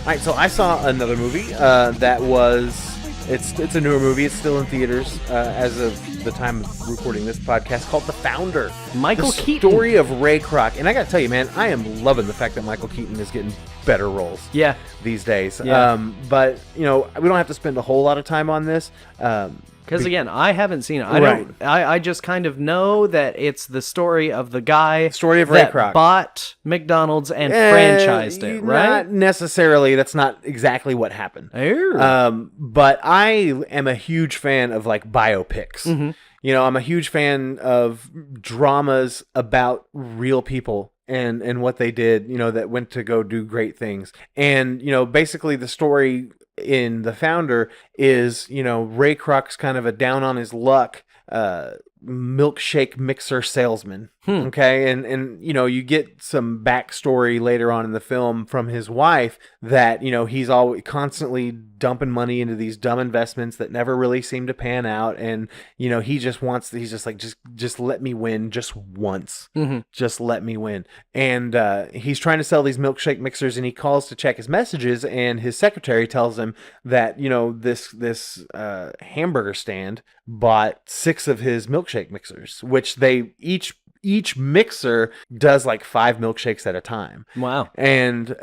right, so I saw another movie that was... It's a newer movie. It's still in theaters as of the time of recording this podcast, called The Founder. Michael the Keaton. Story of Ray Kroc. And I got to tell you, man, I am loving the fact that Michael Keaton is getting better roles these days. Yeah. But, we don't have to spend a whole lot of time on this. Because again, I haven't seen it. I just kind of know that it's the story of the guy Story of Ray that Kroc. bought McDonald's and franchised it, right? Not necessarily. That's not exactly what happened. But I am a huge fan of like biopics. Mm-hmm. I'm a huge fan of dramas about real people and what they did, that went to go do great things. And, basically the story in The Founder is, Ray Kroc's kind of a down on his luck milkshake mixer salesman. Okay. And you get some backstory later on in the film from his wife that, he's always constantly dumping money into these dumb investments that never really seem to pan out. And, he's just like, just let me win just once. Mm-hmm. Just let me win. And he's trying to sell these milkshake mixers, and he calls to check his messages, and his secretary tells him that, this hamburger stand bought 6 of his milkshake mixers, which they each mixer does like 5 milkshakes at a time. Wow. And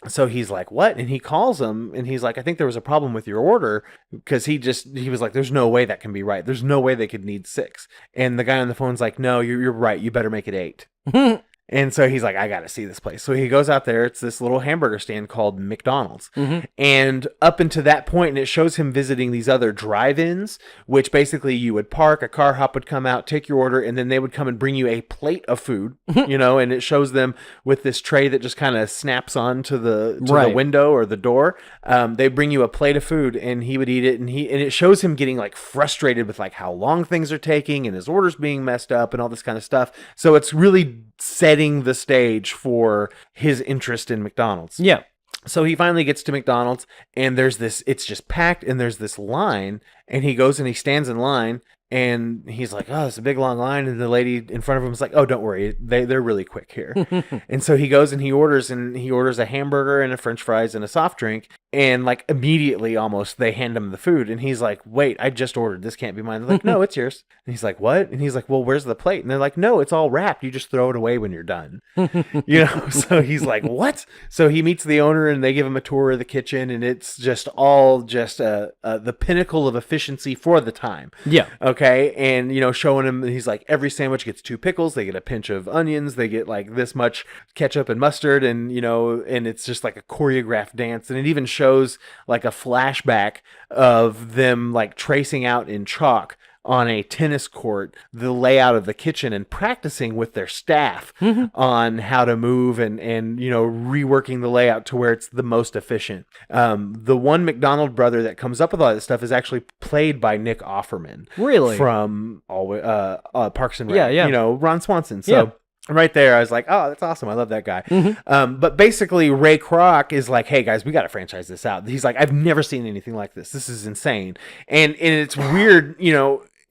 so he's like, what? And he calls him, and he's like, I think there was a problem with your order, because he was like, there's no way that can be right. There's no way they could need 6. And the guy on the phone's like, no, you're right. You better make it 8. And so he's like, I got to see this place. So he goes out there. It's this little hamburger stand called McDonald's. Mm-hmm. And up until that point, and it shows him visiting these other drive-ins, which basically you would park, a car hop would come out, take your order, and then they would come and bring you a plate of food, and it shows them with this tray that just kind of snaps on to the window or the door. They bring you a plate of food, and he would eat it. And it shows him getting like frustrated with like how long things are taking and his orders being messed up and all this kind of stuff. So it's really setting the stage for his interest in McDonald's. Yeah. So he finally gets to McDonald's, and it's just packed, and there's this line, and he goes and he stands in line, and he's like, oh, it's a big long line. And the lady in front of him is like, oh, don't worry. They're really quick here. And so he goes and he orders a hamburger and a French fries and a soft drink. And like immediately almost they hand him the food. And he's like, wait, I just ordered. This can't be mine. They're like, no, it's yours. And he's like, what? And he's like, well, where's the plate? And they're like, no, it's all wrapped. You just throw it away when you're done. So he's like, what? So he meets the owner, and they give him a tour of the kitchen. And it's just all the pinnacle of efficiency for the time. Yeah. Okay. And, showing him, he's like, every sandwich gets 2 pickles. They get a pinch of onions. They get like this much ketchup and mustard. And, and it's just like a choreographed dance. And it even shows like a flashback of them like tracing out in chalk on a tennis court the layout of the kitchen and practicing with their staff on how to move and reworking the layout to where it's the most efficient. The one McDonald brother that comes up with all this stuff is actually played by Nick Offerman. Really? From Parks and Rec. Yeah. Ron Swanson. So right there, I was like, oh, that's awesome. I love that guy. But basically, Ray Kroc is like, hey, guys, we got to franchise this out. He's like, I've never seen anything like this. This is insane. And it's weird,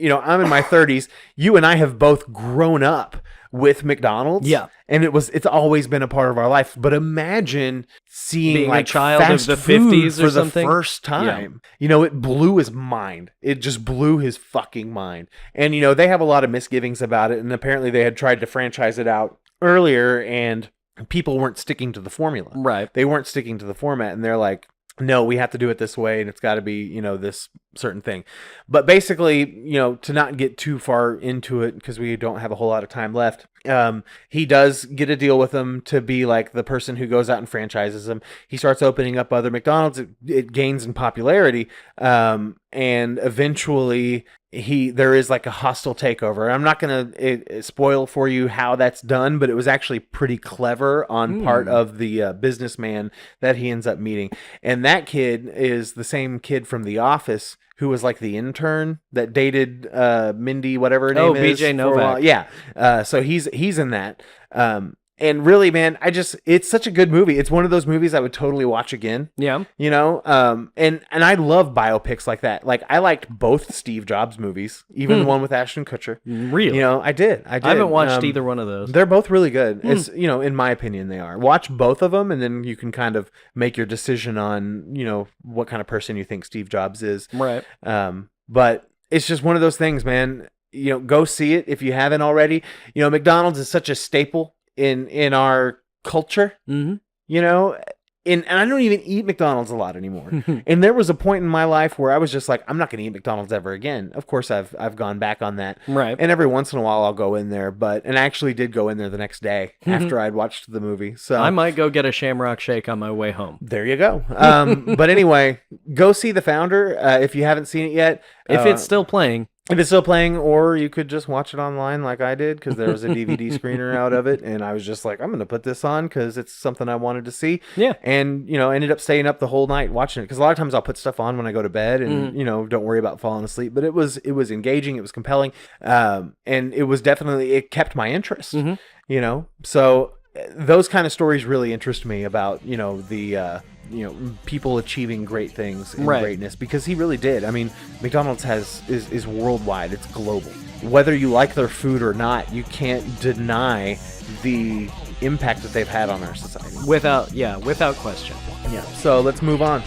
I'm in my 30s. You and I have both grown up with McDonald's. Yeah. And it's always been a part of our life. But imagine seeing being like a child fast of the food 50s or for something. The first time. It blew his mind. It just blew his fucking mind. And, they have a lot of misgivings about it. And apparently they had tried to franchise it out earlier, and people weren't sticking to the formula. Right. They weren't sticking to the format, and they're like, no, we have to do it this way, and it's got to be, this certain thing. But basically, to not get too far into it, because we don't have a whole lot of time left, he does get a deal with them to be like the person who goes out and franchises them. He starts opening up other McDonald's. It gains in popularity, and eventually there is like a hostile takeover. I'm not going to spoil for you how that's done, but it was actually pretty clever on part of the businessman that he ends up meeting. And that kid is the same kid from The Office who was like the intern that dated Mindy, whatever her name is. BJ Novak. Yeah. So he's in that. And really, man, it's such a good movie. It's one of those movies I would totally watch again. Yeah. You know, and I love biopics like that. Like, I liked both Steve Jobs movies, even the one with Ashton Kutcher. Really? You know, I did. I haven't watched either one of those. They're both really good. It's, you know, in my opinion, they are. Watch both of them, and then you can kind of make your decision on, you know, what kind of person you think Steve Jobs is. Right. But it's just one of those things, man. You know, go see it if you haven't already. You know, McDonald's is such a staple in our culture. Mm-hmm. You know, and I don't even eat McDonald's a lot anymore. And there was a point in my life where I was just like, I'm not going to eat McDonald's ever again. Of course, I've gone back on that. Right. And every once in a while I'll go in there, and I actually did go in there the next day after I'd watched the movie. So I might go get a Shamrock Shake on my way home. there you go. But anyway, go see The Founder if you haven't seen it yet. If it's still playing. If it's still playing, or you could just watch it online like I did, because there was a DVD screener out of it, and I was just like, I'm going to put this on because it's something I wanted to see. Yeah. And, you know, ended up staying up the whole night watching it, because a lot of times I'll put stuff on when I go to bed and, you know, don't worry about falling asleep. But it was engaging, it was compelling, and it kept my interest, you know? So those kind of stories really interest me about, you know, you know, people achieving great things and greatness, because he really did. I mean, McDonald's is worldwide. It's global. Whether you like their food or not, you can't deny the impact that they've had on our society. Without question. Yeah. So let's move on.